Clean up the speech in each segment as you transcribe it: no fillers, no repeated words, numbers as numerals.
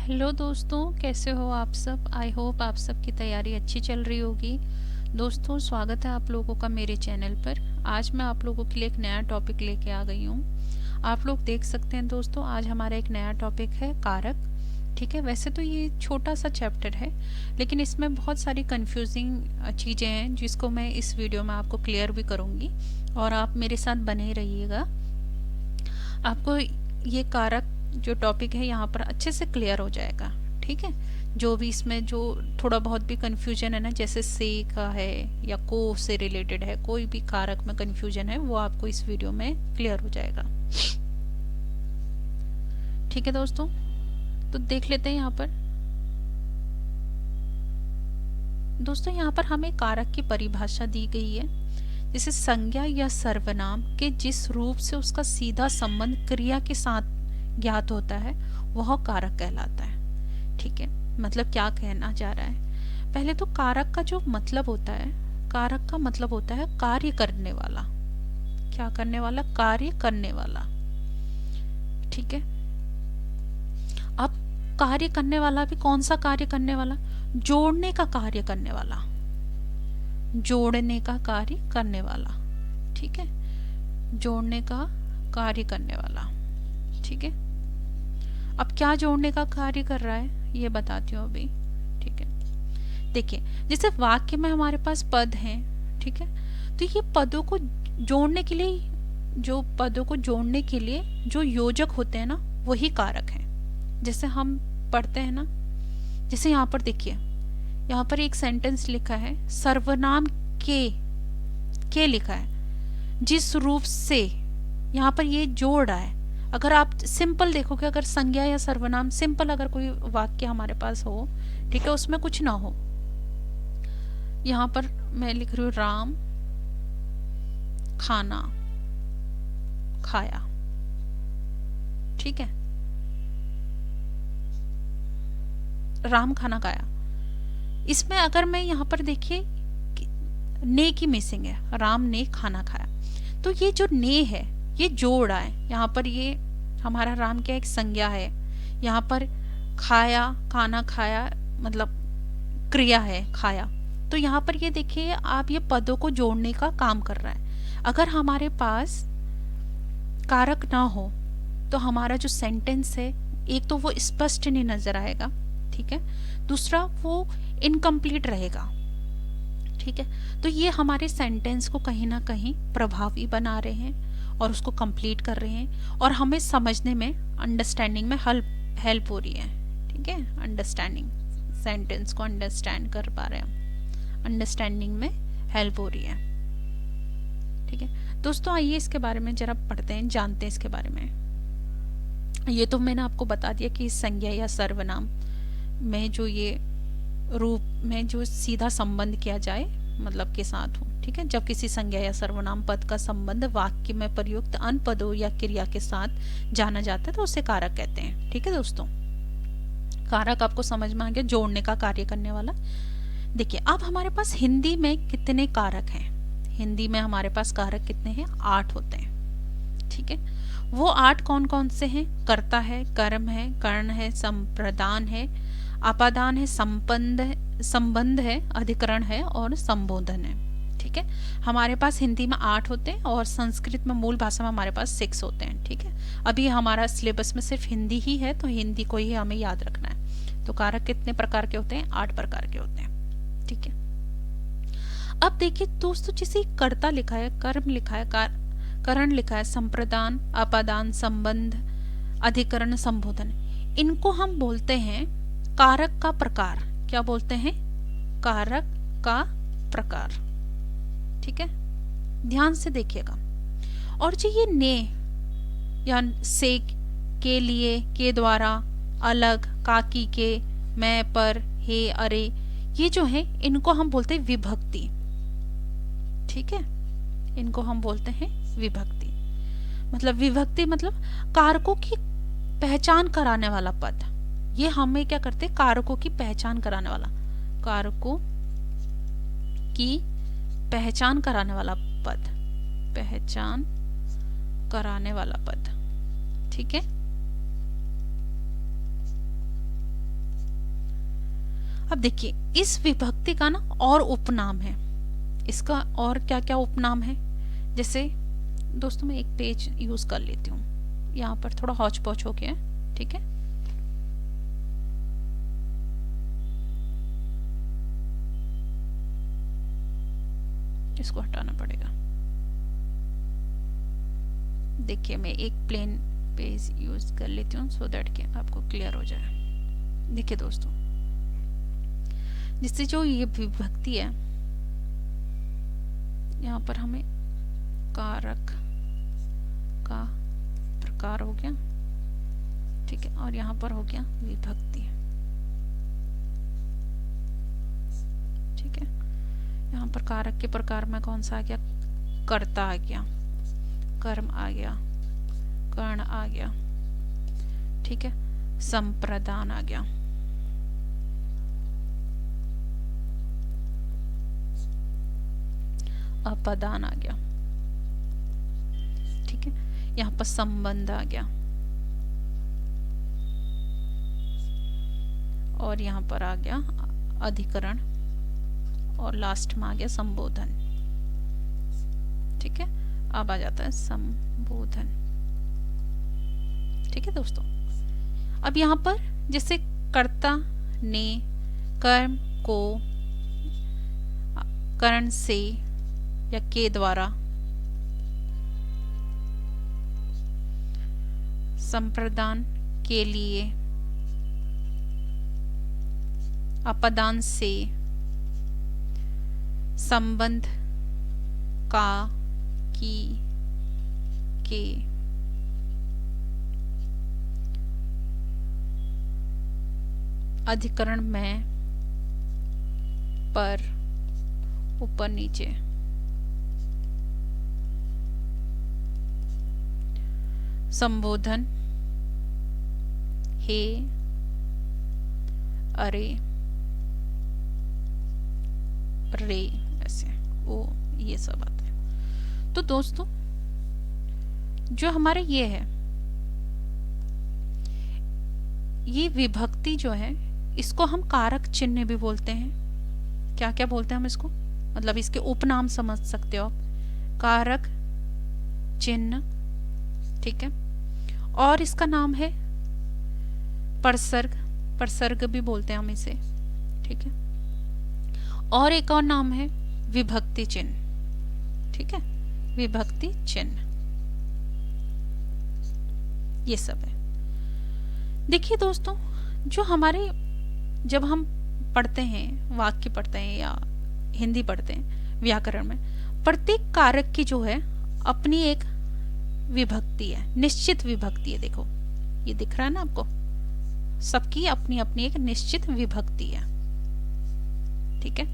Hello दोस्तों, कैसे हो आप सब। आई होप आप सब की तैयारी अच्छी चल रही होगी। दोस्तों, स्वागत है आप लोगों का मेरे चैनल पर। आज मैं आप लोगों के लिए एक नया टॉपिक लेके आ गई हूँ। आप लोग देख सकते हैं दोस्तों, आज हमारा एक नया टॉपिक है कारक। ठीक है, वैसे तो ये छोटा सा चैप्टर है, लेकिन इसमें बहुत सारी कंफ्यूजिंग चीज़ें हैं जिसको मैं इस वीडियो में आपको क्लियर भी करूँगी, और आप मेरे साथ बने रहिएगा। आपको ये कारक जो टॉपिक है यहाँ पर अच्छे से क्लियर हो जाएगा। ठीक है, जो भी इसमें जो थोड़ा बहुत भी कंफ्यूजन है ना, जैसे से का है या को से रिलेटेड है, कोई भी कारक में कंफ्यूजन है वो आपको इस वीडियो में क्लियर हो जाएगा। ठीक है दोस्तों, तो देख लेते हैं यहाँ पर। दोस्तों, यहाँ पर हमें कारक की परिभाषा दी गई है, जैसे संज्ञा या सर्वनाम के जिस रूप से उसका सीधा संबंध क्रिया के साथ ज्ञात होता है वह कारक कहलाता है। ठीक है, मतलब क्या कहना जा रहा है। पहले तो कारक का जो मतलब होता है, कारक का मतलब होता है कार्य करने वाला। क्या करने वाला? कार्य करने वाला। ठीक है, अब कार्य करने वाला भी कौन सा कार्य करने वाला? जोड़ने का कार्य करने वाला, जोड़ने का कार्य करने वाला। ठीक है, जोड़ने का कार्य करने वाला। ठीक है, अब क्या जोड़ने का कार्य कर रहा है ये बताती हूँ अभी। ठीक है, देखिए जैसे वाक्य में हमारे पास पद हैं। ठीक है, तो ये पदों को जोड़ने के लिए, जो पदों को जोड़ने के लिए जो योजक होते हैं ना, वही कारक हैं। जैसे हम पढ़ते हैं ना, जैसे यहाँ पर देखिए, यहाँ पर एक सेंटेंस लिखा है, सर्वनाम के लिखा है जिस रूप से, यहाँ पर ये जोड़ रहा है। अगर आप सिंपल देखोगे, अगर संज्ञा या सर्वनाम सिंपल अगर कोई वाक्य हमारे पास हो, ठीक है, उसमें कुछ ना हो, यहाँ पर मैं लिख रही हूँ राम खाना खाया। ठीक है, राम खाना खाया। इसमें अगर मैं यहाँ पर देखिए ने की मिसिंग है, राम ने खाना खाया, तो ये जो ने है ये जोड़ा है। यहाँ पर ये हमारा राम क्या एक संज्ञा है, यहाँ पर खाया, खाना खाया मतलब क्रिया है खाया। तो यहाँ पर ये देखिए आप, ये पदों को जोड़ने का काम कर रहा है। अगर हमारे पास कारक ना हो तो हमारा जो सेंटेंस है, एक तो वो स्पष्ट नहीं नजर आएगा। ठीक है, दूसरा वो इनकम्प्लीट रहेगा। ठीक है, तो ये हमारे सेंटेंस को कहीं ना कहीं प्रभावी बना रहे हैं और उसको कंप्लीट कर रहे हैं, और हमें समझने में, अंडरस्टैंडिंग में हेल्प हो रही है। ठीक है, अंडरस्टैंडिंग, सेंटेंस को अंडरस्टैंड कर पा रहे हैं, अंडरस्टैंडिंग में हेल्प हो रही है। ठीक है दोस्तों, आइए इसके बारे में जरा पढ़ते हैं, जानते हैं इसके बारे में। ये तो मैंने आपको बता दिया कि संज्ञा या सर्वनाम में जो ये रूप में जो सीधा संबंध किया जाए मतलब के साथ हो। ठीक है, जब किसी संज्ञा या सर्वनाम पद का संबंध वाक्य में प्रयुक्त अन्य पदों या क्रिया के साथ जाना जाता है तो उसे कारक कहते हैं। ठीक है दोस्तों, कारक आपको समझ में आ गया, जोड़ने का कार्य करने वाला। देखिए अब हमारे पास हिंदी में कितने कारक हैं। हिंदी में हमारे पास कारक कितने हैं? 8 होते हैं। ठीक है, वो 8 कौन कौन से हैं? कर्ता है, कर्म है, कर्ण है, संप्रदान है, आपादान है, संबंध है, अधिकरण है और संबोधन है। ठीक है, हमारे पास हिंदी में 8 होते हैं और संस्कृत में, मूल भाषा में हमारे पास 6 होते हैं। ठीक है, अभी हमारा सिलेबस में सिर्फ हिंदी ही है, तो हिंदी को ही हमें याद रखना है। तो कारक कितने प्रकार के होते हैं? 8 प्रकार के होते हैं। ठीक है, अब देखिए दोस्तों, जैसे कर्ता लिखा है, कर्म लिखा है, करण लिखा है, संप्रदान, अपादान, संबंध, अधिकरण, संबोधन, इनको हम बोलते हैं कारक का प्रकार। क्या बोलते हैं? कारक का प्रकार। ठीक है, ध्यान से देखिएगा। और जो ये ने या से, के लिए, के द्वारा, अलग, काकी के, मैं, पर, हे, अरे, ये जो है इनको हम बोलते हैं विभक्ति। ठीक है, इनको हम बोलते हैं विभक्ति। मतलब विभक्ति मतलब कारकों की पहचान कराने वाला पद। ये हमें क्या करते हैं? कारकों की पहचान कराने वाला, कारकों की पहचान कराने वाला पद, पहचान कराने वाला पद। ठीक है, अब देखिए इस विभक्ति का ना और उपनाम है, इसका और क्या क्या उपनाम है। जैसे दोस्तों मैं एक पेज यूज कर लेती हूँ, यहाँ पर थोड़ा हौच पौच हो गया है, ठीक है। इसको हटाना पड़ेगा। देखिए मैं एक प्लेन पेज यूज कर लेती हूँ सो दैट कि आपको क्लियर हो जाए। देखिए दोस्तों, जिससे जो ये विभक्ति है, यहाँ पर हमें कारक का प्रकार हो गया, ठीक है, और यहाँ पर हो गया विभक्ति, ठीक है। यहाँ पर कारक के प्रकार में कौन सा आ गया, कर्ता आ गया, कर्म आ गया, कर्ण आ गया, ठीक है, संप्रदान आ गया, अपदान आ गया, ठीक है। यहाँ पर संबंध आ गया और यहाँ पर आ गया अधिकरण और लास्ट में आ गया संबोधन, ठीक है। अब आ जाता है संबोधन, ठीक है दोस्तों। अब यहाँ पर जैसे कर्ता ने कर्म को कर्ण से या के द्वारा, संप्रदान के लिए, अपदान से, संबंध का, की, के, अधिकरण में, पर, ऊपर नीचे, संबोधन, हे, अरे, रे, ऐसे ओ, ये सब आता है। तो दोस्तों जो हमारे ये है, ये विभक्ति जो है इसको हम कारक चिन्ह भी बोलते हैं। क्या क्या बोलते हैं हम इसको, मतलब इसके उपनाम समझ सकते हो आप, कारक चिन्ह, ठीक है। और इसका नाम है परसर्ग, परसर्ग भी बोलते हैं हम इसे, ठीक है। और एक और नाम है विभक्ति चिन्ह, ठीक है, विभक्ति चिन्ह, ये सब है। देखिए दोस्तों, जो हमारे जब हम पढ़ते हैं, वाक्य पढ़ते हैं या हिंदी पढ़ते हैं व्याकरण में, प्रत्येक कारक की जो है अपनी एक विभक्ति है, निश्चित विभक्ति है। देखो ये दिख रहा है ना आपको, सबकी अपनी अपनी एक निश्चित विभक्ति है, ठीक है।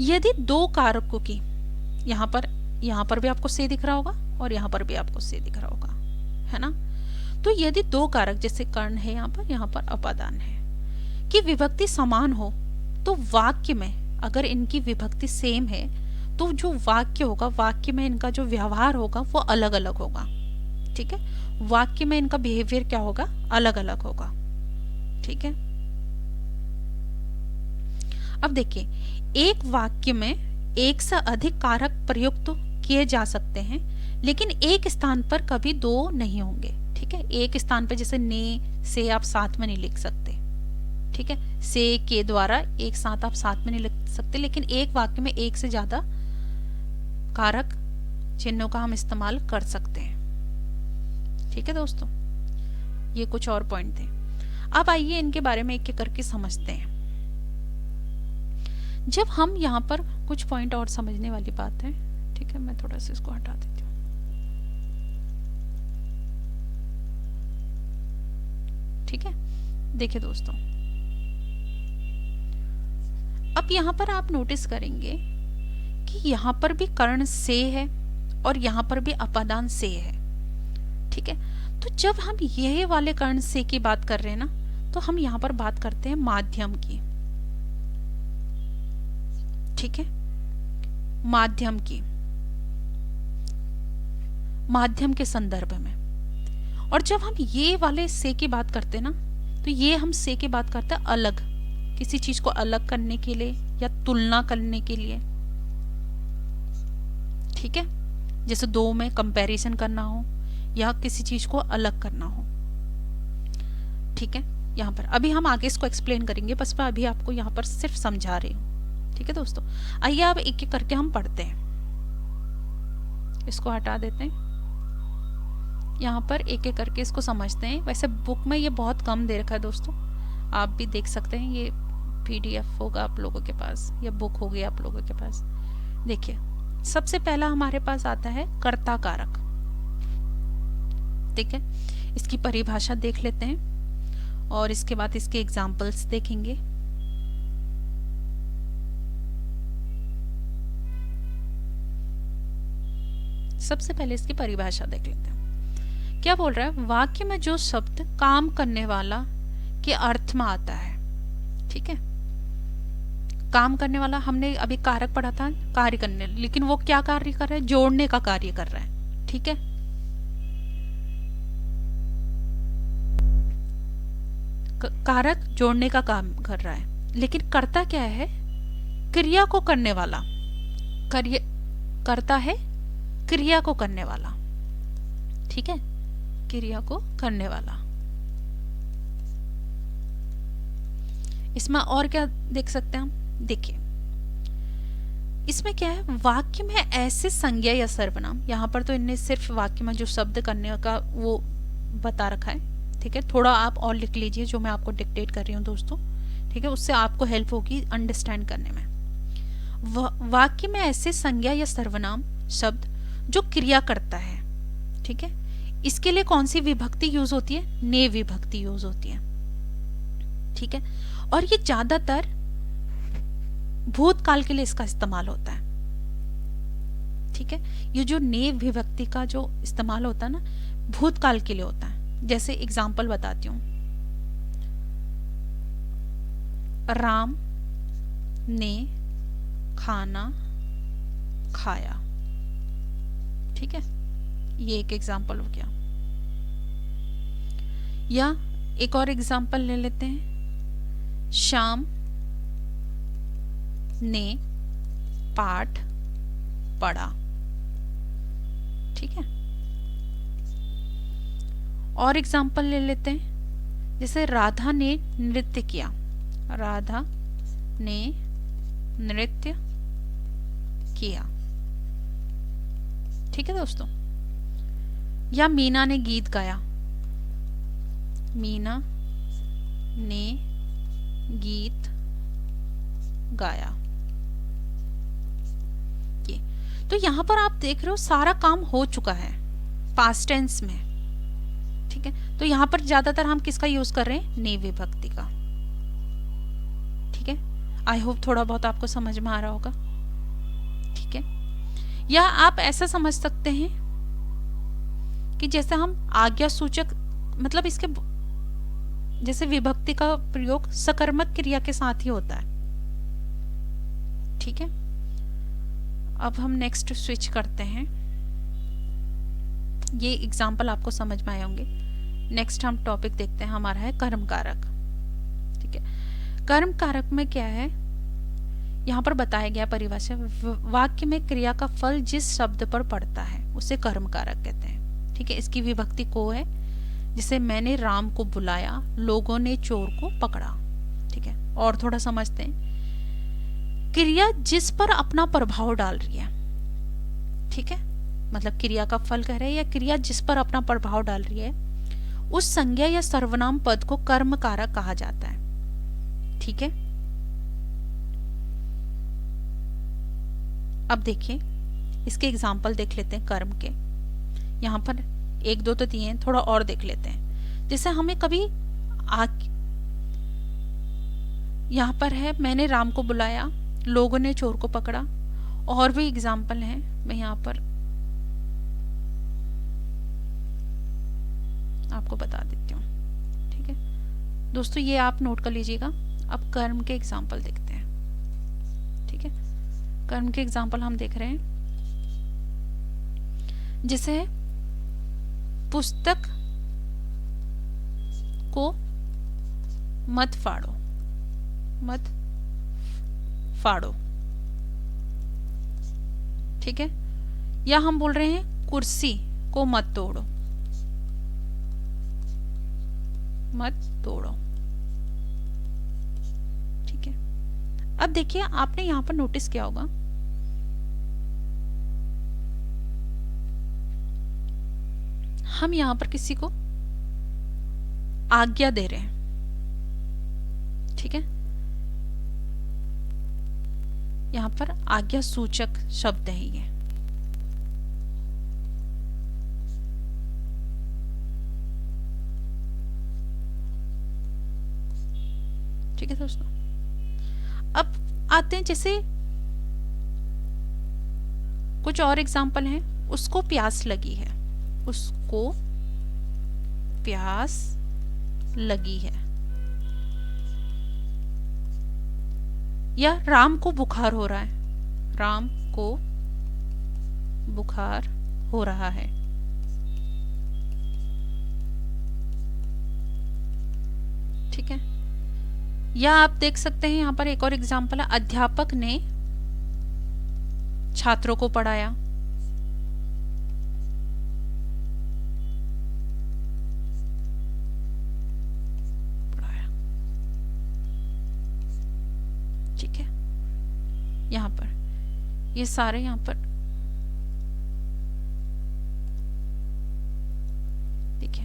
यदि दो कारकों की, यहाँ पर भी आपको से दिख रहा होगा और यहाँ पर भी आपको से दिख रहा होगा, है ना। तो यदि दो कारक जैसे कर्ण है यहाँ पर अपादान है, कि विभक्ति समान हो, तो वाक्य में अगर इनकी विभक्ति सेम है तो जो वाक्य होगा, वाक्य में इनका जो व्यवहार होगा वो अलग अलग होगा, ठीक है। वाक्य में इनका बिहेवियर क्या होगा, अलग अलग होगा, ठीक है। अब देखिए, एक वाक्य में एक से अधिक कारक प्रयुक्त किए जा सकते हैं, लेकिन एक स्थान पर कभी दो नहीं होंगे, ठीक है। एक स्थान पर जैसे ने, से आप साथ में नहीं लिख सकते, ठीक है। से, के द्वारा एक साथ आप साथ में नहीं लिख सकते, लेकिन एक वाक्य में एक से ज्यादा कारक चिन्हों का हम इस्तेमाल कर सकते हैं, ठीक है दोस्तों। ये कुछ और पॉइंट थे। अब आइए इनके बारे में एक एक करके समझते हैं। जब हम यहाँ पर कुछ पॉइंट और समझने वाली बात है, ठीक है, मैं थोड़ा सा इसको हटा देती हूँ, ठीक है। देखिए दोस्तों, अब यहाँ पर आप नोटिस करेंगे कि यहाँ पर भी कर्ण से है और यहाँ पर भी अपादान से है, ठीक है। तो जब हम यह वाले कर्ण से की बात कर रहे हैं ना, तो हम यहाँ पर बात करते हैं माध्यम की, ठीक है, माध्यम की, माध्यम के संदर्भ में। और जब हम ये वाले से की बात करते हैं ना, तो ये हम से की बात करते हैं अलग, किसी चीज को अलग करने के लिए या तुलना करने के लिए। ठीक है, जैसे दो में कंपैरिजन करना हो या किसी चीज को अलग करना हो। ठीक है, यहाँ पर अभी हम आगे इसको एक्सप्लेन करेंगे, बस मैं अभी आपको यहाँ पर सिर्फ समझा रही हूँ। ठीक है दोस्तों, आइए अब एक एक करके हम पढ़ते हैं। इसको हटा देते हैं, यहाँ पर एक एक करके इसको समझते हैं। वैसे बुक में ये बहुत कम दे रखा है दोस्तों, आप भी देख सकते हैं, ये PDF होगा आप लोगों के पास या बुक होगी आप लोगों के पास। देखिए, सबसे पहला हमारे पास आता है कर्ता कारक। ठीक है, इसकी परिभाषा देख लेते हैं और इसके बाद इसके एग्जाम्पल्स देखेंगे। सबसे पहले इसकी परिभाषा देख लेते हैं। क्या बोल रहा है? वाक्य में जो शब्द काम करने वाला के अर्थ में आता है। ठीक है, काम करने वाला हमने अभी कारक पढ़ा था, कार्य करने, लेकिन वो क्या कार्य कर रहा है? जोड़ने का कार्य कर रहा है। ठीक है, कारक जोड़ने का काम कर रहा है, लेकिन कर्ता क्या है? क्रिया को करने वाला। कर्ता है क्रिया को करने वाला। ठीक है, क्रिया को करने वाला। इसमें और क्या देख सकते हैं हम? देखिए, इसमें क्या है? वाक्य में ऐसे संज्ञा या सर्वनाम, यहाँ पर तो इनने सिर्फ वाक्य में जो शब्द करने का वो बता रखा है। ठीक है, थोड़ा आप और लिख लीजिए जो मैं आपको डिक्टेट कर रही हूँ दोस्तों। ठीक है, उससे आपको हेल्प होगी अंडरस्टैंड करने में। वाक्य में ऐसे संज्ञा या सर्वनाम शब्द जो क्रिया करता है। ठीक है, इसके लिए कौन सी विभक्ति यूज होती है? ने विभक्ति यूज होती है। ठीक है, और ये ज्यादातर भूतकाल के लिए इसका इस्तेमाल होता है। ठीक है, ये जो ने विभक्ति का जो इस्तेमाल होता है ना, भूतकाल के लिए होता है। जैसे एग्जाम्पल बताती हूं, राम ने खाना खाया। ठीक है, ये एक एग्जाम्पल हो गया। या एक और एग्जाम्पल ले लेते हैं, श्याम ने पाठ पढ़ा। ठीक है, और एग्जाम्पल ले लेते हैं, जैसे राधा ने नृत्य किया। राधा ने नृत्य किया। ठीक है दोस्तों, या मीना ने गीत गाया। मीना ने गीत गाया। ये तो यहां पर आप देख रहे हो सारा काम हो चुका है पास्ट टेंस में। ठीक है, तो यहां पर ज्यादातर हम किसका यूज कर रहे हैं? ने विभक्ति का। ठीक है, आई होप थोड़ा बहुत आपको समझ में आ रहा होगा। ठीक है, या आप ऐसा समझ सकते हैं कि जैसे हम आज्ञा सूचक, मतलब इसके जैसे विभक्ति का प्रयोग सकर्मक क्रिया के साथ ही होता है। ठीक है, अब हम नेक्स्ट स्विच करते हैं। ये एग्जाम्पल आपको समझ में आए होंगे। नेक्स्ट हम टॉपिक देखते हैं, हमारा है कर्म कारक। ठीक है, कर्म कारक में क्या है? यहाँ पर बताया गया परिभाषा, वाक्य में क्रिया का फल जिस शब्द पर पड़ता है उसे कर्म कारक कहते हैं। ठीक है, इसकी विभक्ति को है, जिसे मैंने राम को बुलाया, लोगों ने चोर को पकड़ा। ठीक है, और थोड़ा समझते हैं, क्रिया जिस पर अपना प्रभाव डाल रही है। ठीक है, मतलब क्रिया का फल कह रहे हैं या क्रिया जिस पर अपना प्रभाव डाल रही है, उस संज्ञा या सर्वनाम पद को कर्म कारक कहा जाता है। ठीक है, अब देखिए इसके एग्जाम्पल देख लेते हैं कर्म के। यहाँ पर एक दो तो दिए हैं, थोड़ा और देख लेते हैं। जैसे हमें कभी यहाँ पर है, मैंने राम को बुलाया, लोगों ने चोर को पकड़ा। और भी एग्जाम्पल हैं, मैं यहाँ पर आपको बता देती हूँ। ठीक है दोस्तों, ये आप नोट कर लीजिएगा। अब कर्म के एग्जाम्पल देखते हैं। ठीक है, कर्म के एग्जाम्पल हम देख रहे हैं, जैसे पुस्तक को मत फाड़ो। मत फाड़ो, ठीक है। या हम बोल रहे हैं कुर्सी को मत तोड़ो, मत तोड़ो, ठीक है। अब देखिए आपने यहां पर नोटिस किया होगा, हम यहां पर किसी को आज्ञा दे रहे हैं, ठीक है। यहां पर आज्ञा सूचक शब्द है ये, ठीक है दोस्तों। अब आते हैं जैसे कुछ और एग्जाम्पल हैं। उसको प्यास लगी है, उसको प्यास लगी है, या राम को बुखार हो रहा है, राम को बुखार हो रहा है, ठीक है। या आप देख सकते हैं यहां पर एक और एग्जाम्पल है, अध्यापक ने छात्रों को पढ़ाया, ठीक है। यहां पर ये सारे यहां पर देखिए,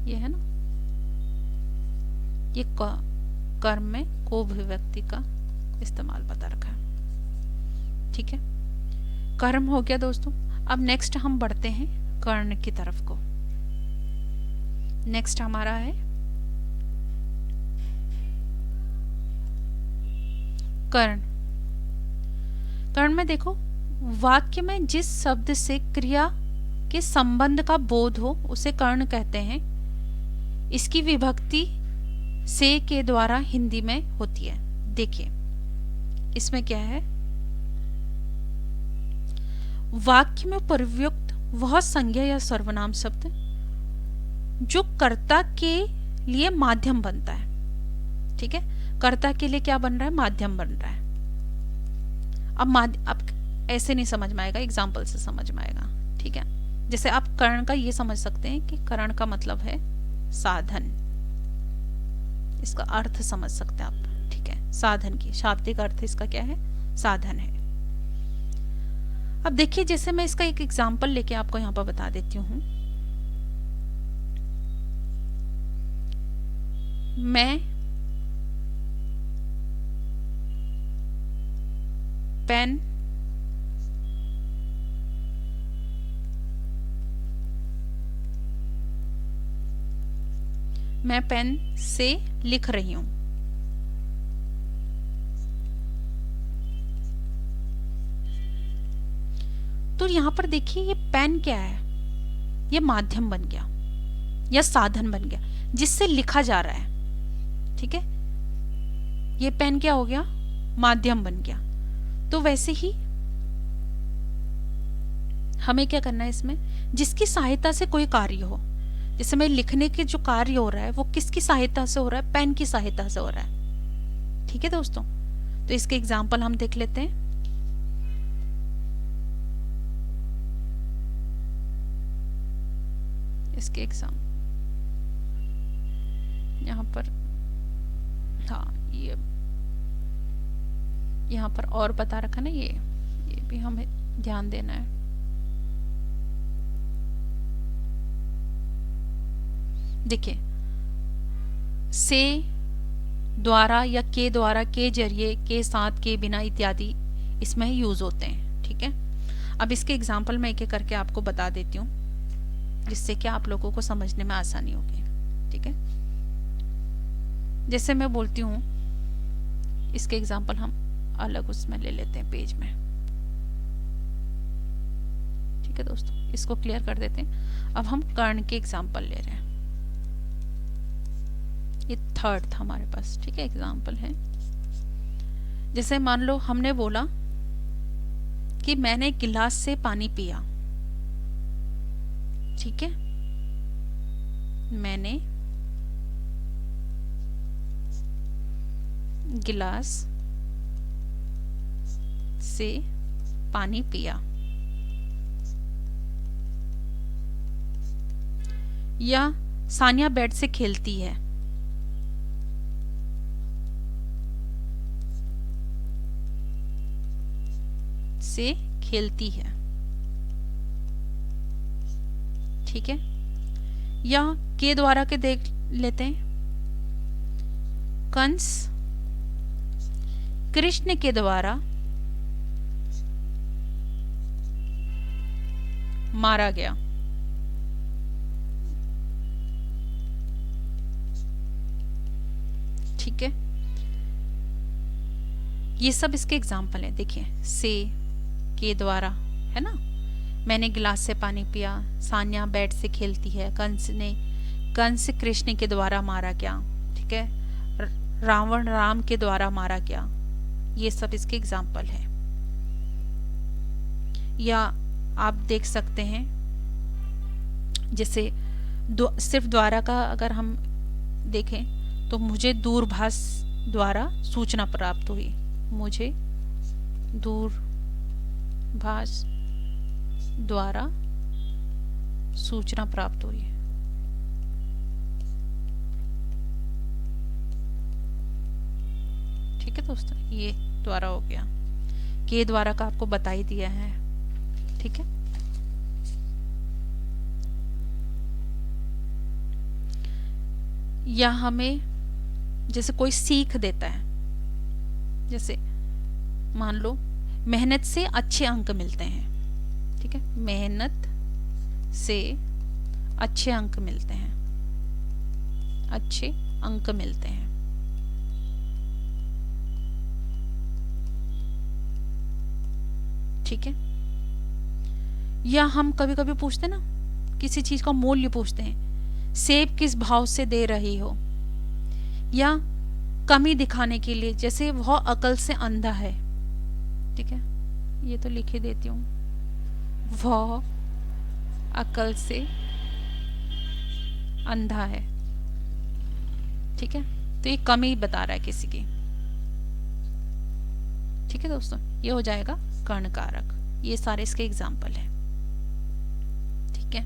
ये है ना, ये कर्म में को भी व्यक्ति का इस्तेमाल बता रखा है, ठीक है। कर्म हो गया दोस्तों। अब नेक्स्ट हम बढ़ते हैं कर्ण की तरफ को। नेक्स्ट हमारा है कर्ण। कर्ण में देखो, वाक्य में जिस शब्द से क्रिया के संबंध का बोध हो उसे कर्ण कहते हैं। इसकी विभक्ति से के द्वारा हिंदी में होती है। देखिए इसमें क्या है, वाक्य में प्रयुक्त वह संज्ञा या सर्वनाम शब्द जो कर्ता के लिए माध्यम बनता है, ठीक है। कर्ता के लिए क्या बन रहा है, माध्यम बन रहा है। अब ऐसे नहीं समझ में आएगा, एग्जाम्पल से समझ में आएगा, ठीक है। जैसे आप कर्ण का ये समझ सकते हैं कि कर्ण का मतलब है साधन, इसका अर्थ समझ सकते हैं आप, ठीक है। साधन की शाब्दिक अर्थ इसका क्या है, साधन है। अब देखिए जैसे मैं इसका एक एग्जाम्पल लेके आपको यहां पर बता देती हूं। मैं पेन से लिख रही हूं। तो यहां पर देखिए ये पेन क्या है, ये माध्यम बन गया या साधन बन गया जिससे लिखा जा रहा है, ठीक है। ये पेन क्या हो गया, माध्यम बन गया। तो वैसे ही हमें क्या करना है इसमें, जिसकी सहायता से कोई कार्य हो, जैसे मैं लिखने के जो कार्य हो रहा है वो किसकी सहायता से हो रहा है, पेन की सहायता से हो रहा है, ठीक है दोस्तों। तो इसके एग्जाम्पल हम देख लेते हैं। इसके एग्जाम यहां पर, हाँ ये यहां पर और बता रखा ना, ये भी हमें ध्यान देना है। देखिए से द्वारा या के द्वारा, के जरिए, के साथ, के बिना इत्यादि इसमें यूज होते हैं, ठीक है। अब इसके एग्जाम्पल मैं एक एक करके आपको बता देती हूँ जिससे कि आप लोगों को समझने में आसानी होगी, ठीक है। जैसे मैं बोलती हूँ, इसके एग्जाम्पल हम अलग उसमें ले लेते हैं पेज में, ठीक है दोस्तों। इसको क्लियर कर देते हैं। अब हम कर्ण के एग्जाम्पल ले रहे हैं, ये थर्ड था हमारे पास, ठीक है, एग्जाम्पल है। जैसे मान लो हमने बोला कि मैंने गिलास से पानी पिया, ठीक है। मैंने गिलास से पानी पिया। या सानिया बैट से खेलती है। से खेलती है, ठीक है। या के द्वारा के देख लेते हैं। कंस कृष्ण के द्वारा मारा गया। ठीक है, ये सब इसके एग्जाम्पल है। देखिए, से के द्वारा, है ना। मैंने गिलास से पानी पिया, सान्या बैट से खेलती है, कंस कृष्ण के द्वारा मारा गया, ठीक है। रावण राम के द्वारा मारा गया। ये सब इसके एग्जाम्पल है। या आप देख सकते हैं, जैसे सिर्फ द्वारा का अगर हम देखें तो मुझे दूरभाष द्वारा सूचना प्राप्त हुई। मुझे दूरभाष द्वारा सूचना प्राप्त हुई। ठीक है दोस्तों, ये द्वारा हो गया। के द्वारा का आपको बता ही दिया है, ठीक है। या हमें जैसे कोई सीख देता है, जैसे मान लो मेहनत से अच्छे अंक मिलते हैं, ठीक है। मेहनत से अच्छे अंक मिलते हैं, अच्छे अंक मिलते हैं। ठीक है। या हम कभी कभी पूछते ना, किसी चीज का मूल्य पूछते हैं, सेब किस भाव से दे रही हो। या कमी दिखाने के लिए, जैसे वह अकल से अंधा है, ठीक है। ये तो लिख ही देती हूँ, वह अकल से अंधा है, ठीक है। तो ये कमी बता रहा है किसी की, ठीक है दोस्तों। ये हो जाएगा कर्ण कारक। ये सारे इसके एग्जाम्पल हैं, ठीक है।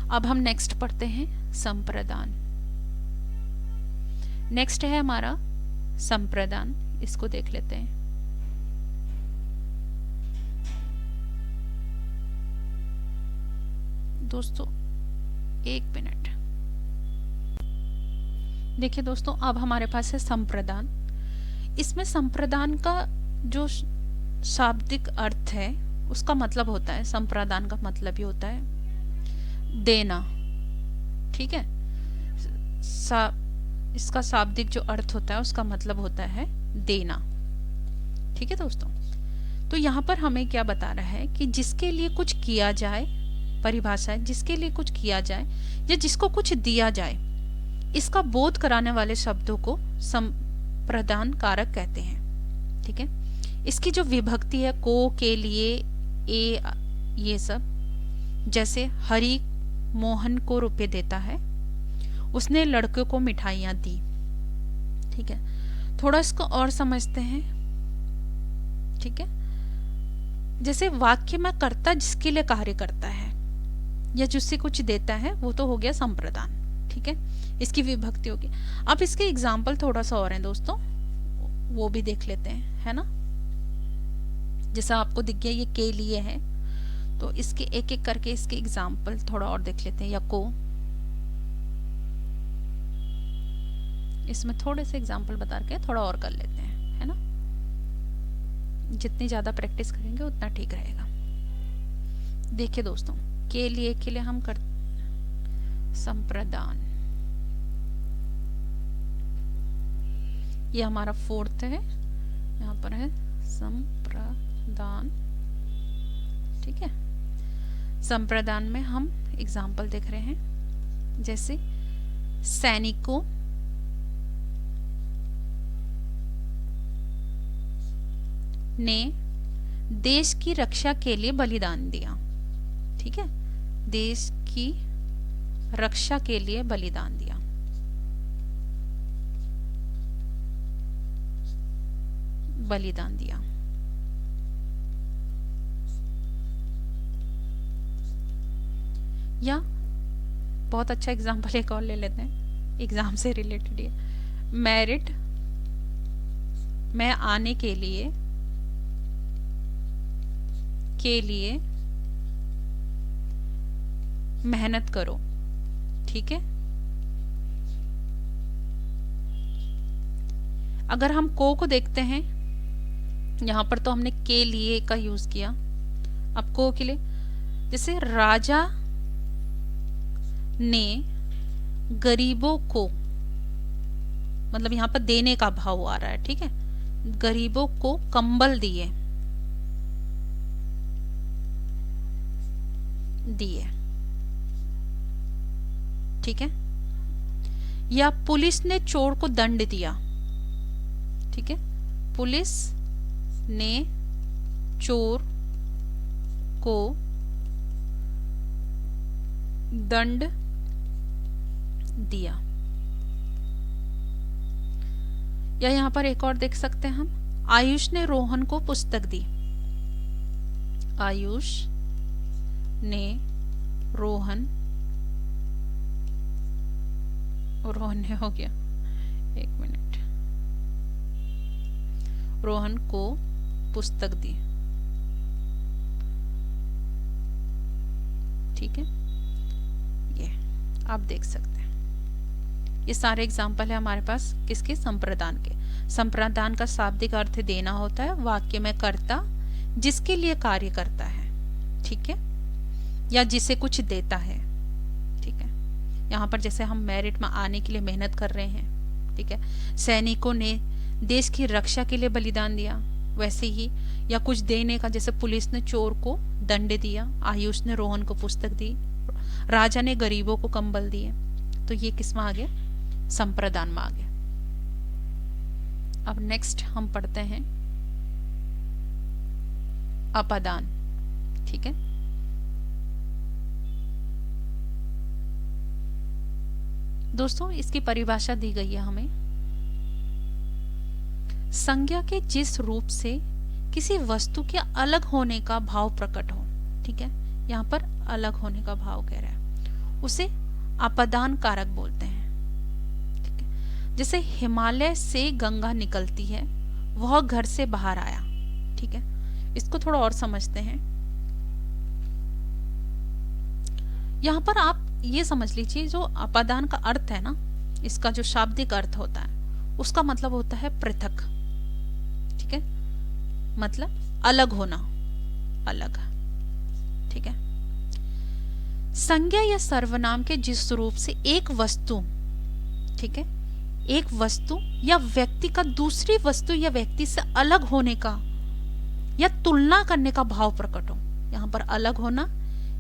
अब हम नेक्स्ट पढ़ते हैं संप्रदान। नेक्स्ट है हमारा संप्रदान, इसको देख लेते हैं। दोस्तों एक मिनट, देखिए दोस्तों, अब हमारे पास है संप्रदान। इसमें संप्रदान का जो शाब्दिक अर्थ है उसका मतलब होता है, संप्रदान का मतलब ही होता है देना, ठीक है। इसका शाब्दिक जो अर्थ होता है उसका मतलब होता है देना, ठीक है दोस्तों। तो यहाँ पर हमें क्या बता रहा है कि जिसके लिए कुछ किया जाए, परिभाषा है, जिसके लिए कुछ किया जाए या जिसको कुछ दिया जाए, इसका बोध कराने वाले शब्दों को संप्रदान कारक कहते हैं, ठीक है। इसकी जो विभक्ति है को, के लिए, ए, ये सब, जैसे हरि मोहन को रुपए देता है, उसने लड़के को मिठाइयां दी, ठीक है। थोड़ा इसको और समझते हैं, ठीक है। जैसे वाक्य में कर्ता जिसके लिए कार्य करता है या जिससे कुछ देता है, वो तो हो गया संप्रदान, ठीक है। इसकी विभक्ति होगी। अब इसके एग्जाम्पल थोड़ा सा और हैं दोस्तों, वो भी देख लेते हैं, है ना। जैसा आपको दिख गया ये के लिए है, तो इसके एक एक करके इसके एग्जाम्पल थोड़ा और देख लेते हैं। या को, इसमें थोड़े से एग्जाम्पल बता के थोड़ा और कर लेते हैं, है ना। जितनी ज्यादा प्रैक्टिस करेंगे उतना ठीक रहेगा। देखिए दोस्तों, के लिए हम कर संप्रदान, ये हमारा फोर्थ है, यहाँ पर है संप्रदान, ठीक है। संप्रदान में हम एग्जाम्पल देख रहे हैं, जैसे सैनिकों ने देश की रक्षा के लिए बलिदान दिया, ठीक है। देश की रक्षा के लिए बलिदान दिया। बलिदान दिया। या बहुत अच्छा एग्जाम्पल एक और ले लेते हैं, एग्जाम से रिलेटेड है। मेरिट में आने के लिए मेहनत करो, ठीक है। अगर हम को देखते हैं, यहां पर तो हमने के लिए का यूज किया, अब को के लिए, जैसे राजा ने गरीबों को, मतलब यहां पर देने का भाव आ रहा है, ठीक है, गरीबों को कंबल दिए, ठीक है। या पुलिस ने चोर को दंड दिया, ठीक है, पुलिस ने चोर को दंड दिया। या यहां पर एक और देख सकते हैं हम, आयुष ने रोहन को पुस्तक दी, आयुष ने रोहन ने हो गया, एक मिनट, रोहन को पुस्तक दी, ठीक है। ये आप देख सकते हैं, ये सारे एग्जाम्पल है हमारे पास किसके, संप्रदान के। संप्रदान का शाब्दिक अर्थ देना होता है, वाक्य में कर्ता जिसके लिए कार्य करता है, ठीक है, या जिसे कुछ देता है, ठीक है। यहाँ पर जैसे हम मेरिट में आने के लिए मेहनत कर रहे हैं, ठीक है, सैनिकों ने देश की रक्षा के लिए बलिदान दिया, वैसे ही, या कुछ देने का, जैसे पुलिस ने चोर को दंड दिया, आयुष ने रोहन को पुस्तक दी, राजा ने गरीबों को कंबल दिए, तो ये किस में आ गया, संप्रदान में आ गया। अब नेक्स्ट हम पढ़ते हैं अपादान, ठीक है। दोस्तों इसकी परिभाषा दी गई है हमें, संज्ञा के जिस रूप से किसी वस्तु के अलग होने का भाव प्रकट हो, ठीक है, यहाँ पर अलग होने का भाव कह रहा है, उसे अपादान कारक बोलते हैं, ठीक है। जैसे हिमालय से गंगा निकलती है, वह घर से बाहर आया, ठीक है। इसको थोड़ा और समझते हैं, यहाँ पर आप ये समझ लीजिए, जो अपादान का अर्थ है ना, इसका जो शाब्दिक अर्थ होता है, उसका मतलब होता है पृथक, ठीक है, मतलब अलग होना, अलग, ठीक है। संज्ञा या सर्वनाम के जिस रूप से एक वस्तु, ठीक है, एक वस्तु या व्यक्ति का दूसरी वस्तु या व्यक्ति से अलग होने का या तुलना करने का भाव प्रकट हो, यहाँ पर अलग होना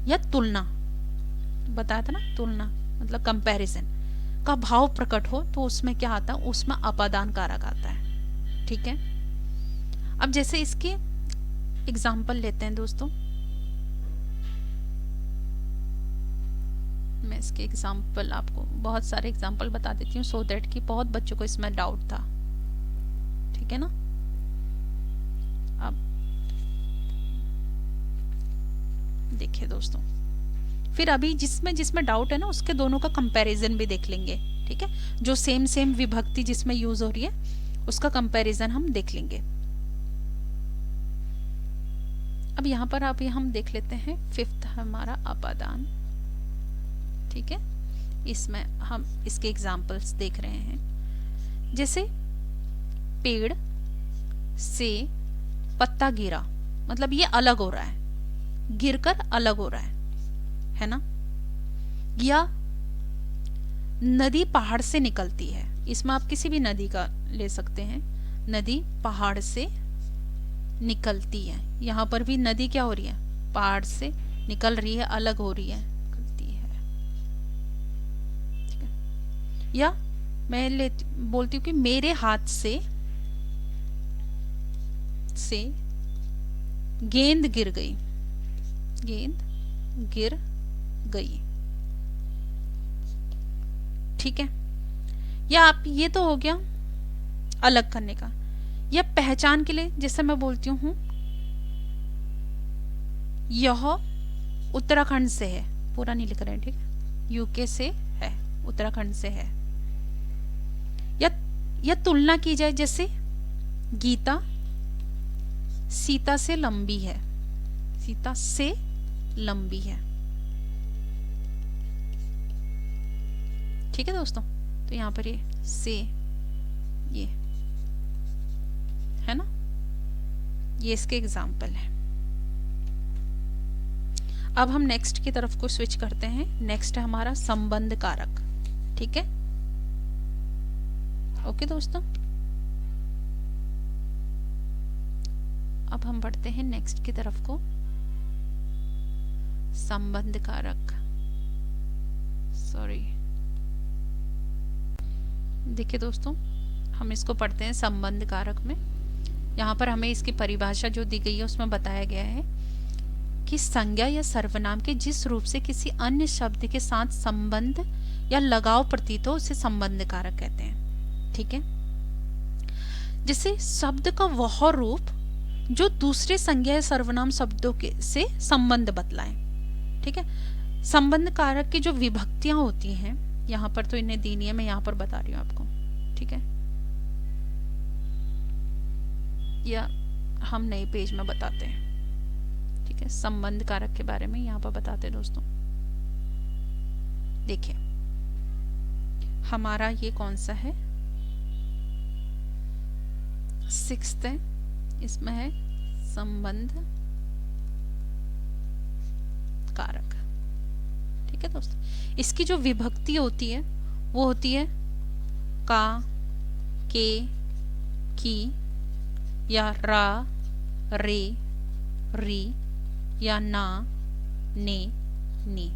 या तुलना बताया था ना, तुलना मतलब कंपैरिजन का भाव प्रकट हो, तो उसमें क्या आता है, उसमें अपादान कारक आता है, ठीक है। अब जैसे इसके एग्जाम्पल लेते हैं दोस्तों, मैं इसके एग्जाम्पल आपको बहुत सारे एग्जाम्पल बता देती हूँ, सो दैट कि बहुत बच्चों को इसमें डाउट था, ठीक है ना। अब देखिए दोस्तों, फिर अभी जिसमें डाउट है ना, उसके दोनों का कंपैरिजन भी देख लेंगे, ठीक है, जो सेम विभक्ति जिसमें यूज हो रही है उसका कंपैरिजन हम देख लेंगे। अब यहाँ पर अभी हम देख लेते हैं फिफ्थ हमारा अपादान, ठीक है। इसमें हम इसके एग्जाम्पल्स देख रहे हैं, जैसे पेड़ से पत्ता गिरा, मतलब ये अलग हो रहा है, गिरकर अलग हो रहा है ना। या नदी पहाड़ से निकलती है, इसमें आप किसी भी नदी का ले सकते हैं, नदी पहाड़ से निकलती है, यहाँ पर भी नदी क्या हो रही है, पहाड़ से निकल रही है, अलग हो रही है, निकलती है, ठीक है। या मैं बोलती हूँ कि मेरे हाथ से गेंद गिर गई, गेंद गिर गई, ठीक है। या आप, ये तो हो गया अलग करने का, या पहचान के लिए जैसे मैं बोलती हूँ यह उत्तराखंड से है, पूरा नहीं लिख रहे हैं, ठीक है, यूके से है, उत्तराखंड से है। या तुलना की जाए, जैसे गीता सीता से लंबी है, सीता से लंबी है, ठीक है दोस्तों। तो यहाँ पर ये से, ये है ना, ये इसके एग्जाम्पल है। अब हम नेक्स्ट की तरफ को स्विच करते हैं। नेक्स्ट है हमारा संबंध कारक, ठीक है, ओके दोस्तों। अब हम बढ़ते हैं नेक्स्ट की तरफ को, संबंध कारक, सॉरी, देखिए दोस्तों, हम इसको पढ़ते हैं संबंध कारक में। यहाँ पर हमें इसकी परिभाषा जो दी गई है उसमें बताया गया है कि संज्ञा या सर्वनाम के जिस रूप से किसी अन्य शब्द के साथ संबंध या लगाव प्रतीत हो उसे संबंध कारक कहते हैं, ठीक है। जैसे शब्द का वह रूप जो दूसरे संज्ञा या सर्वनाम शब्दों के से संबंध बतलाए, ठीक है। संबंध कारक की जो विभक्तियां होती हैं, यहाँ पर तो इन्हें दी नहीं है, मैं यहाँ पर बता रही हूँ आपको, ठीक है, या हम नए पेज में बताते हैं, ठीक है। संबंध कारक के बारे में यहाँ पर बताते हैं दोस्तों। देखिए हमारा ये कौन सा है, 6th है, इसमें है संबंध कारक, ठीक है दोस्तों। इसकी जो विभक्ति होती है वो होती है का, के, की, या रा, रे, री, या ना, ने, नी,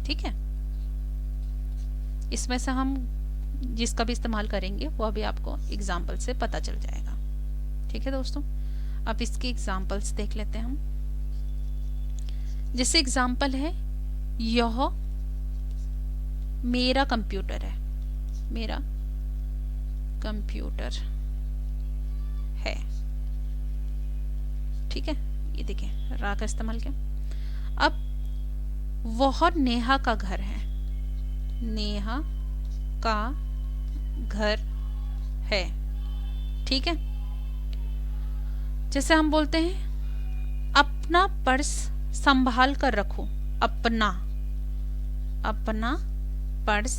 ठीक है। इसमें से हम जिसका भी इस्तेमाल करेंगे वो अभी आपको एग्जाम्पल से पता चल जाएगा, ठीक है दोस्तों। अब इसके एग्जाम्पल्स देख लेते हैं हम। जैसे एग्जाम्पल है, यह मेरा कंप्यूटर है, मेरा कंप्यूटर है, ठीक है, ये देखिए रा का इस्तेमाल किया। अब वह नेहा का घर है, नेहा का घर है, ठीक है। जैसे हम बोलते हैं अपना पर्स संभाल कर रखो, अपना पर्स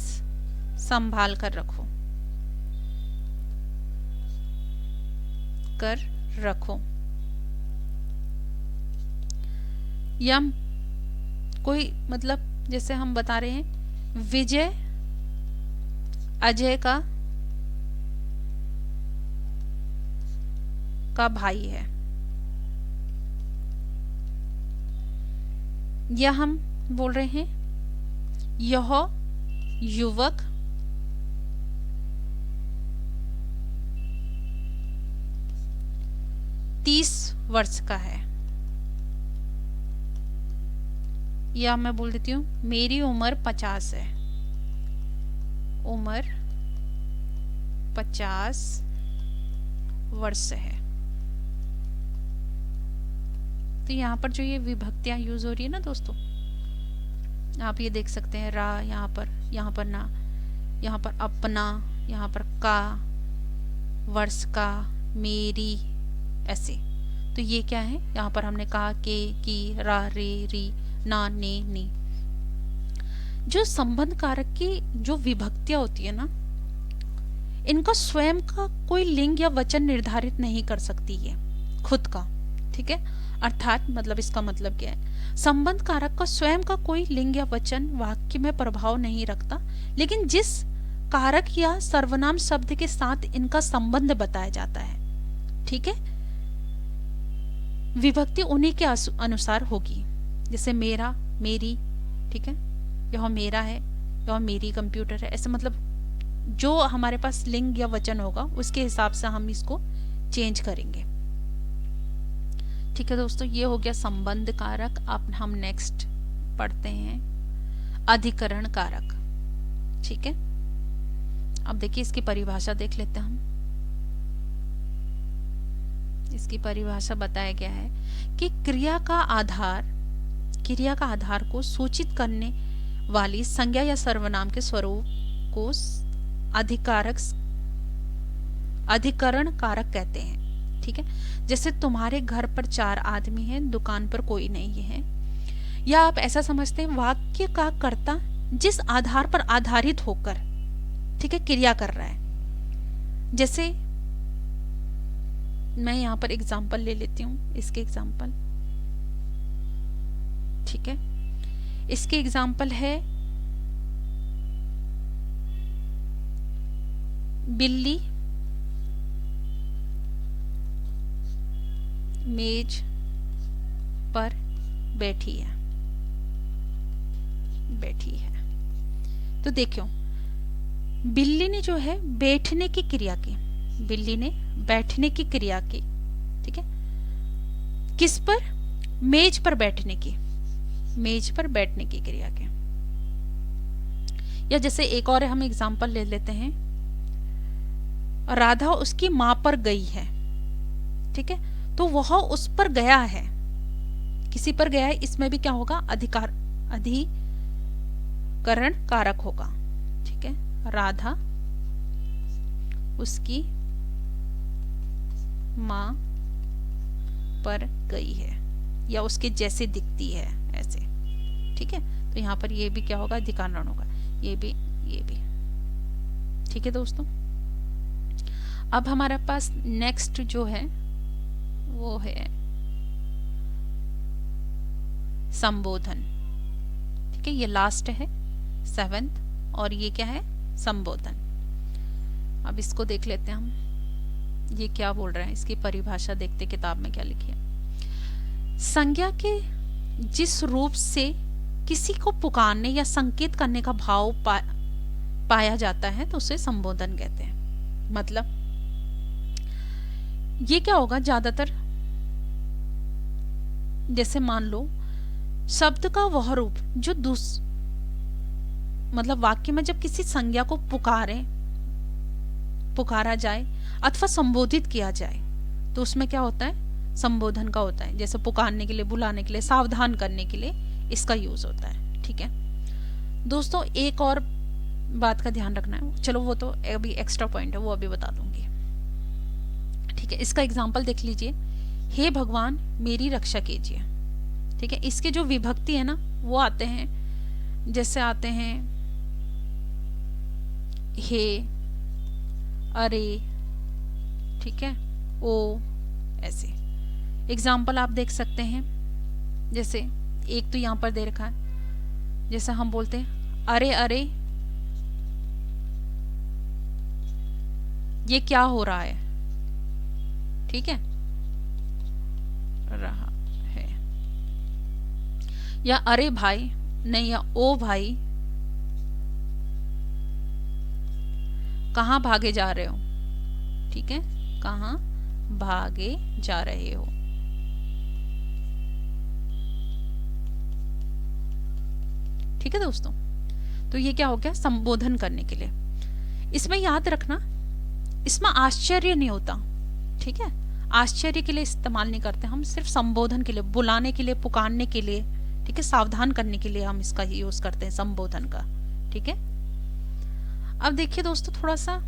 संभाल कर रखो, या कोई मतलब जैसे हम बता रहे हैं विजय अजय का भाई है, या हम बोल रहे हैं यह युवक तीस वर्ष का है, या मैं बोल देती हूँ मेरी उम्र 50 है, उम्र 50 वर्ष है। तो यहाँ पर जो ये विभक्तियां यूज हो रही है ना दोस्तों, आप ये देख सकते हैं रा यहाँ पर ना, यहाँ पर अपना, यहाँ पर का, वर्ष का, मेरी, ऐसे। तो ये क्या है, यहाँ पर हमने कहा के, की, रा, रे, री, ना, ने, नी। जो संबंध कारक की जो विभक्तियां होती है ना, इनका स्वयं का कोई लिंग या वचन निर्धारित नहीं कर सकती है खुद का, ठीक है। अर्थात मतलब इसका मतलब क्या है, संबंध कारक का स्वयं का कोई लिंग या वचन वाक्य में प्रभाव नहीं रखता, लेकिन जिस कारक या सर्वनाम शब्द के साथ इनका संबंध बताया जाता है, ठीक है, विभक्ति उन्हीं के अनुसार होगी। जैसे मेरा, मेरी, ठीक है, यह मेरा है, यह मेरी कंप्यूटर है, ऐसे मतलब जो हमारे पास लिंग या वचन होगा उसके हिसाब से हम इसको चेंज करेंगे, ठीक है दोस्तों। ये हो गया संबंध कारक। अब हम नेक्स्ट पढ़ते हैं अधिकरण कारक, ठीक है। अब देखिए इसकी परिभाषा देख लेते हैं हम। इसकी परिभाषा बताया गया है कि क्रिया का आधार को सूचित करने वाली संज्ञा या सर्वनाम के स्वरूप को अधिकरण कारक कहते हैं। ठीक है, जैसे तुम्हारे घर पर 4 आदमी हैं, दुकान पर कोई नहीं है, या आप ऐसा समझते हैं वाक्य का कर्ता जिस आधार पर आधारित होकर, ठीक है, क्रिया कर रहा है। जैसे मैं यहां पर एग्जाम्पल ले लेती हूं, इसके एग्जाम्पल, ठीक है, इसके एग्जाम्पल है बिल्ली मेज पर बैठी है। तो देखो, बिल्ली ने जो है बैठने की क्रिया की, बिल्ली ने बैठने की क्रिया की, ठीक है, किस पर? मेज पर बैठने की, मेज पर बैठने की क्रिया की। या जैसे एक और हम एग्जाम्पल ले लेते हैं, राधा उसकी मां पर गई है। ठीक है, तो वह उस पर गया है, किसी पर गया है, इसमें भी क्या होगा? अधिकरण कारक होगा। ठीक है, राधा उसकी मां पर गई है, या उसके जैसे दिखती है, ऐसे। ठीक है, तो यहां पर ये भी क्या होगा? अधिकरण होगा, ये भी। ठीक है दोस्तों, अब हमारे पास नेक्स्ट जो है वो है संबोधन। ठीक है, ये लास्ट है 7th, और ये क्या है? संबोधन। अब इसको देख लेते हैं हम, ये क्या बोल रहे हैं, इसकी परिभाषा देखते किताब में क्या लिखी है। संज्ञा के जिस रूप से किसी को पुकारने या संकेत करने का भाव पाया जाता है तो उसे संबोधन कहते हैं। मतलब ये क्या होगा? ज्यादातर जैसे मान लो शब्द का वह रूप जो मतलब वाक्य में जब किसी संज्ञा को पुकारा जाए अथवा संबोधित किया जाए तो उसमें क्या होता है? संबोधन का होता है। जैसे पुकारने के लिए, बुलाने के लिए, सावधान करने के लिए इसका यूज होता है। ठीक है दोस्तों, एक और बात का ध्यान रखना है, चलो वो तो अभी एक्स्ट्रा पॉइंट है, वो अभी बता दूंगी। ठीक है, इसका एग्जाम्पल देख लीजिए, हे भगवान मेरी रक्षा कीजिए। ठीक है, इसके जो विभक्ति है ना वो आते हैं, जैसे आते हैं हे, अरे, ठीक है, ओ, ऐसे। एग्जाम्पल आप देख सकते हैं, जैसे एक तो यहां पर दे रखा है, जैसे हम बोलते हैं अरे अरे ये क्या हो रहा है। ठीक है, रहा है, या अरे भाई नहीं, या ओ भाई कहाँ भागे जा रहे हो। ठीक है, कहाँ भागे जा रहे हो। ठीक है दोस्तों, तो ये क्या हो गया? संबोधन करने के लिए। इसमें याद रखना, इसमें आश्चर्य नहीं होता। ठीक है, आश्चर्य के लिए इस्तेमाल नहीं करते हम, सिर्फ संबोधन के लिए, बुलाने के लिए, पुकारने के लिए, ठीक है, सावधान करने के लिए हम इसका यूज करते हैं, संबोधन का। ठीक है, अब देखिए दोस्तों, थोड़ा सा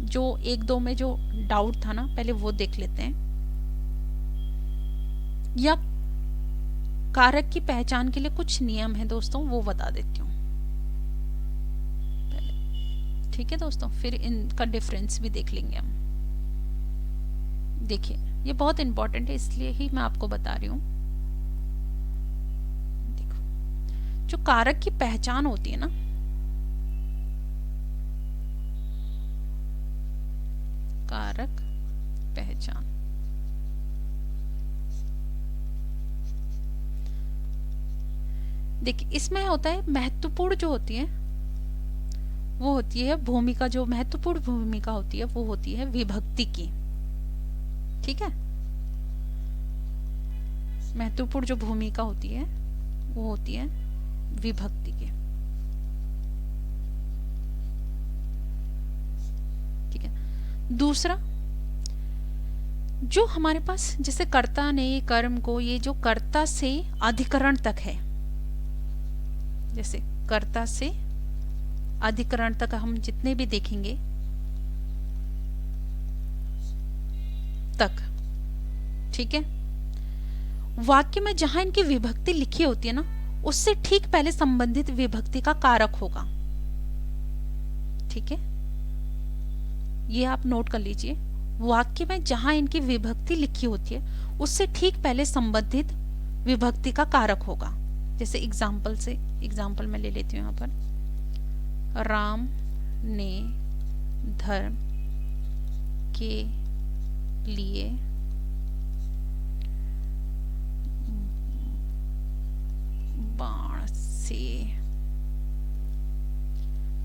जो 1-2 में जो डाउट था ना, पहले वो देख लेते हैं। या कारक की पहचान के लिए कुछ नियम है दोस्तों, वो बता देती हूँ पहले। ठीक है दोस्तों, फिर इनका डिफरेंस भी देख लेंगे हम। देखिए, ये बहुत इंपॉर्टेंट है, इसलिए ही मैं आपको बता रही हूँ। देखो, जो कारक की पहचान होती है ना, कारक पहचान, देखिए इसमें होता है, महत्वपूर्ण जो होती है वो होती है भूमिका, जो महत्वपूर्ण भूमिका होती है वो होती है विभक्ति की। ठीक है, महत्वपूर्ण जो भूमिका होती है वो होती है विभक्ति की। ठीक है, दूसरा जो हमारे पास जैसे कर्ता ने कर्म को, ये जो कर्ता से अधिकरण तक है, जैसे कर्ता से अधिकरण तक हम जितने भी देखेंगे तक, ठीक है। वाक्य में जहां इनकी विभक्ति लिखी होती है ना, उससे ठीक पहले संबंधित विभक्ति का कारक होगा, ठीक है। ये आप नोट कर लीजिए, वाक्य में जहां इनकी विभक्ति लिखी होती है उससे ठीक पहले संबंधित विभक्ति का कारक होगा। जैसे एग्जाम्पल मैं ले लेती हूं यहां पर, राम ने धर्म के लिए बाण से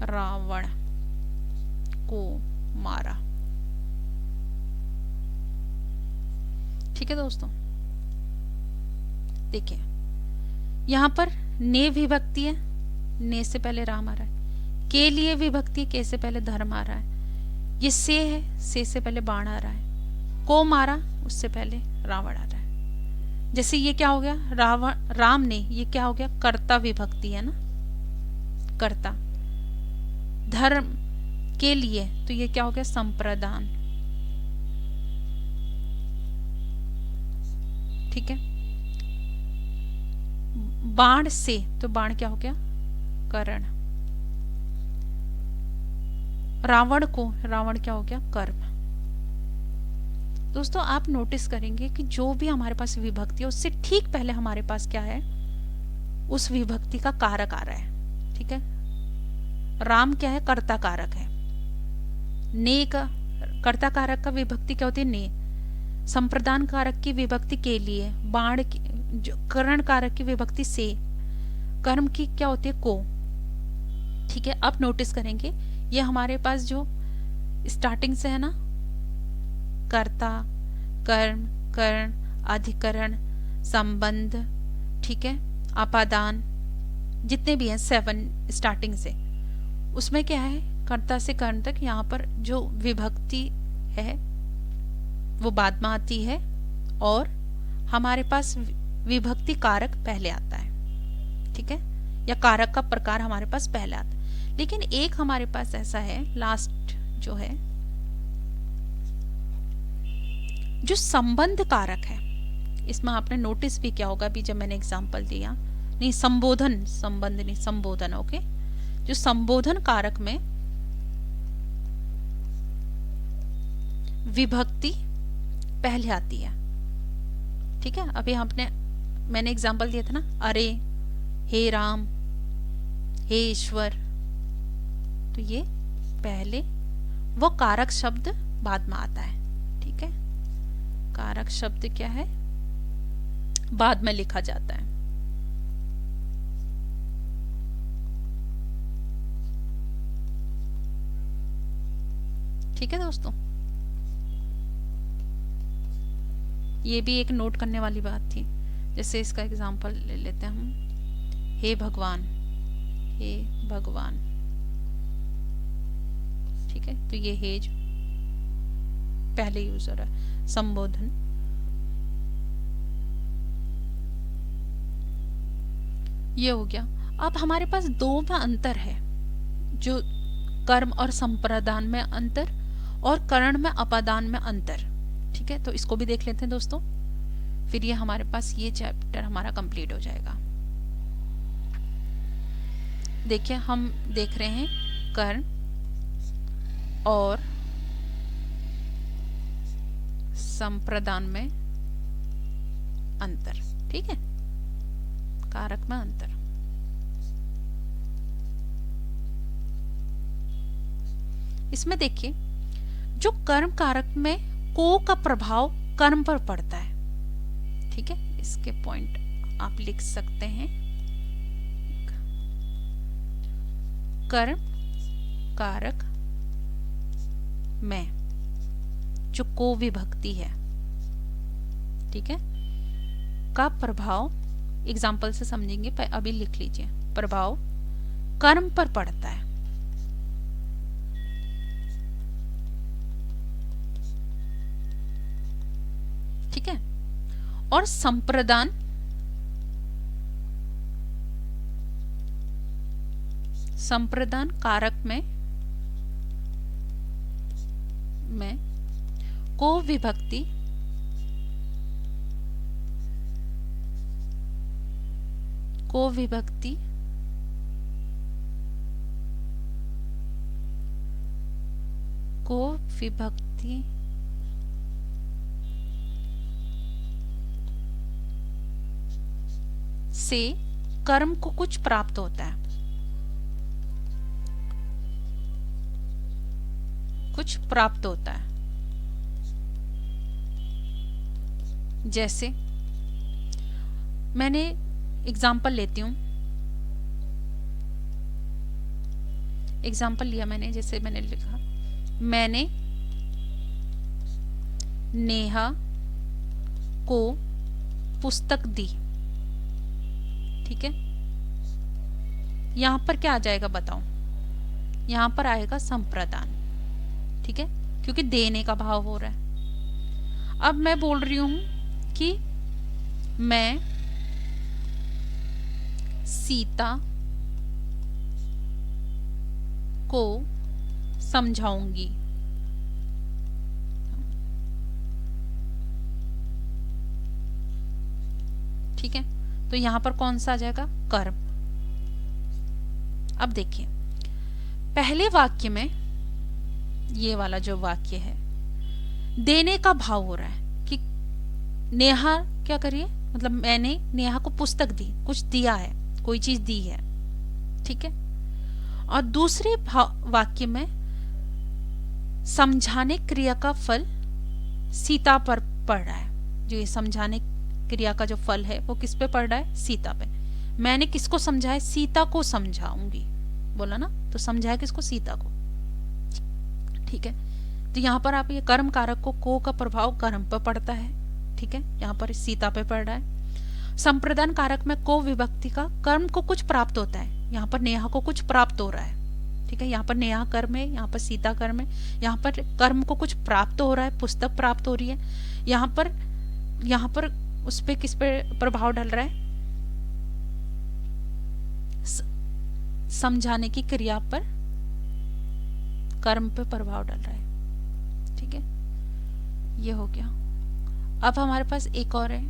रावण को मारा, ठीक है दोस्तों। देखिए यहां पर ने विभक्ति है, ने से पहले राम आ रहा है, के लिए विभक्ति, के से पहले धर्म आ रहा है, ये से है, से पहले बाण आ रहा है, को मारा उससे पहले रावण आ रहा है। जैसे ये क्या हो गया, राम ने, ये क्या हो गया, कर्ता विभक्ति है ना, कर्ता। धर्म के लिए, तो ये क्या हो गया, संप्रदान, ठीक है। बाण से, तो बाण क्या हो गया, करण। रावण को, रावण क्या हो गया, कर्म। दोस्तों आप नोटिस करेंगे कि जो भी हमारे पास विभक्ति है उससे ठीक पहले हमारे पास क्या है, उस विभक्ति का कारक आ रहा है, ठीक है। राम क्या है, कर्ता कारक है। ने का कर्ता कारक का विभक्ति क्या होती है, ने। संप्रदान कारक की विभक्ति के लिए, बाण की, जो करण कारक की विभक्ति से, कर्म की क्या होती है, को, ठीक है। अब नोटिस करेंगे ये हमारे पास जो स्टार्टिंग से है ना, कर्ता, कर्म, करण, अधिकरण, संबंध, ठीक है, अपादान, जितने भी हैं 7 स्टार्टिंग से, उसमें क्या है, कर्ता से कर्ण तक यहाँ पर जो विभक्ति है वो बाद में आती है और हमारे पास विभक्ति कारक पहले आता है, ठीक है, या कारक का प्रकार हमारे पास पहले आता है। लेकिन एक हमारे पास ऐसा है लास्ट जो है, जो संबंध कारक है। इसमें आपने नोटिस भी किया होगा अभी जब मैंने एग्जांपल दिया, नहीं संबोधन, संबंध नहीं संबोधन, ओके। जो संबोधन कारक में विभक्ति पहले आती है, ठीक है। अभी मैंने एग्जांपल दिया था ना, अरे, हे राम, हे ईश्वर, तो ये पहले, वो कारक शब्द बाद में आता है, ठीक है। कारक शब्द क्या है, बाद में लिखा जाता है। ठीक है दोस्तों, ये भी एक नोट करने वाली बात थी। जैसे इसका एग्जांपल ले लेते हैं हम, हे भगवान, हे भगवान, ठीक है। तो ये हे जो पहले यूज हो रहा है, संबोधन। ये हो गया। अब हमारे पास दो में अंतर है, जो कर्म और संप्रदान में अंतर और करण में अपादान में अंतर, ठीक है। तो इसको भी देख लेते हैं दोस्तों, फिर ये हमारे पास ये चैप्टर हमारा कंप्लीट हो जाएगा। देखिए हम देख रहे हैं कर्ण और संप्रदान में अंतर, ठीक है, कारक में अंतर। इसमें देखिए जो कर्म कारक में को का प्रभाव कर्म पर पड़ता है, ठीक है। इसके पॉइंट आप लिख सकते हैं, कर्म कारक में जो को विभक्ति है, ठीक है, का प्रभाव, एग्जाम्पल से समझेंगे, पर अभी लिख लीजिए, प्रभाव कर्म पर पड़ता है। और संप्रदान कारक में को विभक्ति से कर्म को कुछ प्राप्त होता है, जैसे मैंने एग्जाम्पल लेती हूँ, एग्जाम्पल लिया मैंने, जैसे मैंने लिखा मैंने नेहा को पुस्तक दी। ठीक है, यहां पर क्या आ जाएगा बताओ? यहां पर आएगा संप्रदान। ठीक है, क्योंकि देने का भाव हो रहा है। अब मैं बोल रही हूं कि मैं सीता को समझाऊंगी। ठीक है, तो यहां पर कौन सा आ जाएगा? कर्म। अब देखिए पहले वाक्य में, ये वाला जो वाक्य है, देने का भाव हो रहा है कि नेहा क्या करिए, मतलब मैंने नेहा को पुस्तक दी, कुछ दिया है, कोई चीज दी है। ठीक है, और दूसरे वाक्य में समझाने क्रिया का फल सीता पर पड़ रहा है। जो ये समझाने क्रिया का जो फल है वो किस पे पड़ रहा है? सीता पे। मैंने किसको समझाया? सीता को समझाऊंगी, बोला ना, तो समझाया किसको? सीता को। ठीक है, तो यहाँ पर आप ये कर्म कारक को का प्रभाव कर्म पर पड़ता है। ठीक है, यहाँ पर सीता पे पड़ रहा है। संप्रदान कारक में को विभक्ति का कर्म को कुछ प्राप्त होता है, यहाँ पर नेहा को कुछ प्राप्त हो रहा है। ठीक है, यहाँ पर नेहा कर्म है, यहाँ पर सीता कर्म है, यहाँ पर कर्म को कुछ प्राप्त हो रहा है, पुस्तक प्राप्त हो रही है। यहाँ पर उस पे किस पे प्रभाव डल रहा है? समझाने की क्रिया पर कर्म पे प्रभाव डल रहा है। ठीक है, ये हो गया। अब हमारे पास एक और है,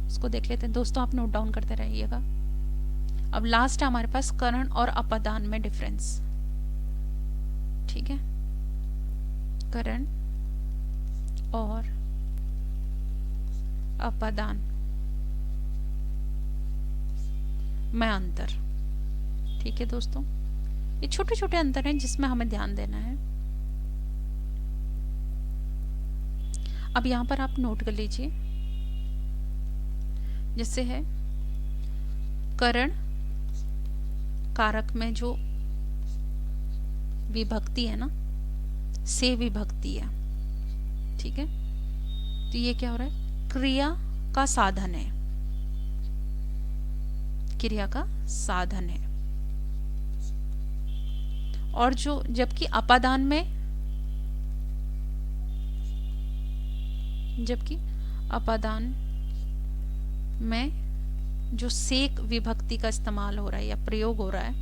उसको देख लेते हैं। दोस्तों आप नोट डाउन करते रहिएगा। अब लास्ट है हमारे पास करण और अपादान में डिफरेंस। ठीक है, करण और अपादान में अंतर। ठीक है दोस्तों, ये छोटे छोटे अंतर हैं जिसमें हमें ध्यान देना है। अब यहां पर आप नोट कर लीजिए, जैसे है करण कारक में जो विभक्ति है ना, से विभक्ति है। ठीक है, तो ये क्या हो रहा है? क्रिया का साधन है, क्रिया का साधन है। और जो जबकि अपादान में जो सेक विभक्ति का इस्तेमाल हो रहा है या प्रयोग हो रहा है,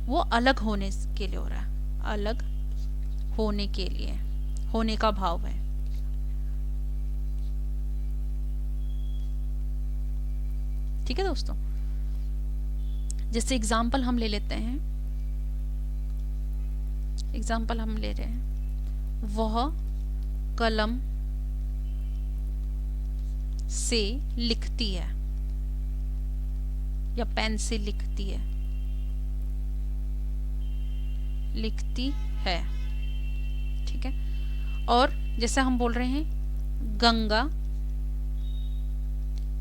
वो अलग होने के लिए हो रहा है, अलग होने के लिए, होने का भाव है। ठीक है दोस्तों, जैसे एग्जाम्पल हम ले लेते हैं, एग्जाम्पल हम ले रहे हैं, वह कलम से लिखती है या पेन से लिखती है, लिखती है। ठीक है, और जैसे हम बोल रहे हैं गंगा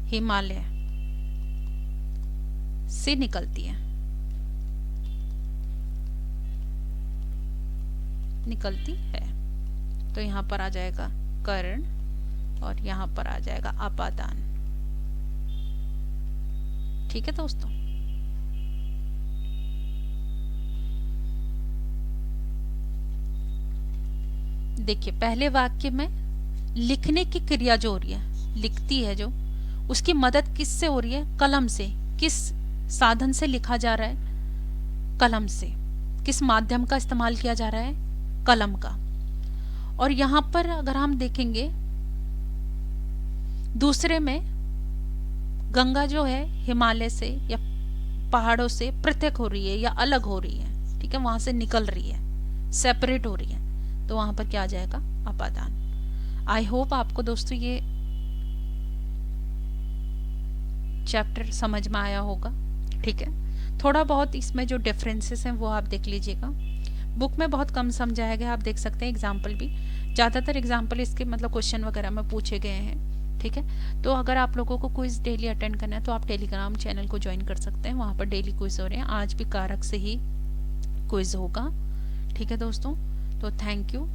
हिमालय से निकलती है, निकलती है, तो यहां पर आ जाएगा करण और यहां पर आ जाएगा अपादान। ठीक है दोस्तों, देखिए पहले वाक्य में लिखने की क्रिया जो हो रही है, लिखती है जो, उसकी मदद किससे हो रही है? कलम से। किस साधन से लिखा जा रहा है? कलम से। किस माध्यम का इस्तेमाल किया जा रहा है? कलम का। और यहाँ पर अगर हम देखेंगे दूसरे में, गंगा जो है हिमालय से या पहाड़ों से पृथक हो रही है या अलग हो रही है, ठीक है, वहां से निकल रही है, सेपरेट हो रही है, तो वहां पर क्या आ जाएगा? अपादान। आई होप आपको दोस्तों ये चैप्टर समझ में आया होगा, ठीक है। थोड़ा बहुत इसमें जो डिफरेंसेस हैं वो आप देख लीजिएगा। बुक में बहुत कम समझाया गया, आप देख सकते हैं। एग्जाम्पल भी ज़्यादातर एग्जाम्पल इसके मतलब क्वेश्चन वगैरह में पूछे गए हैं, ठीक है। तो अगर आप लोगों को क्विज डेली अटेंड करना है तो आप टेलीग्राम चैनल को ज्वाइन कर सकते हैं, वहाँ पर डेली क्विज हो रहे हैं। आज भी कारक से ही क्विज होगा, ठीक है दोस्तों। तो थैंक यू।